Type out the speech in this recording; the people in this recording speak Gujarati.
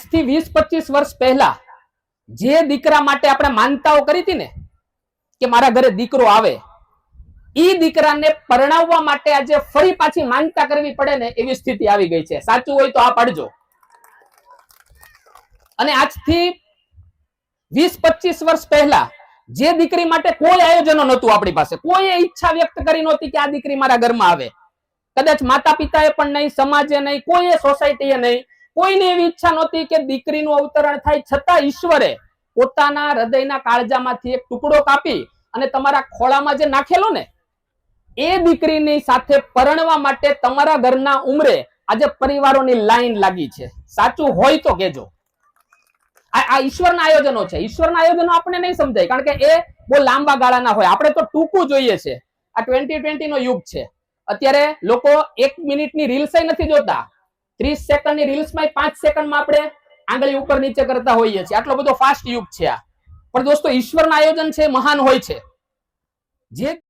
આજથી 20-25 વર્ષ પહેલા જે દીકરા માટે આપણે માનતાઓ કરી હતી ને કે મારા ઘરે દીકરો આવે, ઈ દીકરાને પરણાવવા માટે આજે ફરી પાછી માનતા કરવી પડે ને એવી સ્થિતિ આવી ગઈ છે. સાચું હોય તો આ પાડજો. અને આજથી 20-25 વર્ષ પહેલા જે દીકરી માટે કોઈ આયોજનો નહોતું, આપણી પાસે કોઈ ઈચ્છા વ્યક્ત કરી નહોતી કે આ દીકરી મારા ઘરમાં આવે, કદાચ માતા પિતાએ પણ નહીં, સમાજે નહીં, કોઈ સોસાયટીએ નહીં, કોઈની એવી ઈચ્છા નહોતી કે દીકરીનું અવતરણ થાય, છતાં ઈશ્વરે પોતાના હૃદયના કાળજામાંથી એક ટુકડો કાપી અને તમારા ખોળામાં જે નાખેલો ને, એ દીકરીની સાથે પરણવા માટે તમારા ઘરના ઉંમરે આજે પરિવારોની લાઈન લાગી છે. સાચું હોય તો કહેજો. આ ઈશ્વરના આયોજનો છે. ઈશ્વરના આયોજનો આપણે નહીં સમજાય, કારણ કે એ બહુ લાંબા ગાળાના હોય. આપણે તો ટૂંકું જોઈએ છે. આ 2020 નો યુગ છે. અત્યારે લોકો 1 મિનિટની રીલ્સ નથી જોતા, 30 સેકન્ડની રીલ્સમાં 5 સેકન્ડમાં આપણે આંગળી ઉપર નીચે કરતા હોઈએ છીએ. આટલો બધો ફાસ્ટ યુગ છે આ. પણ દોસ્તો, ઈશ્વરના આયોજન છે, મહાન હોય છે. જે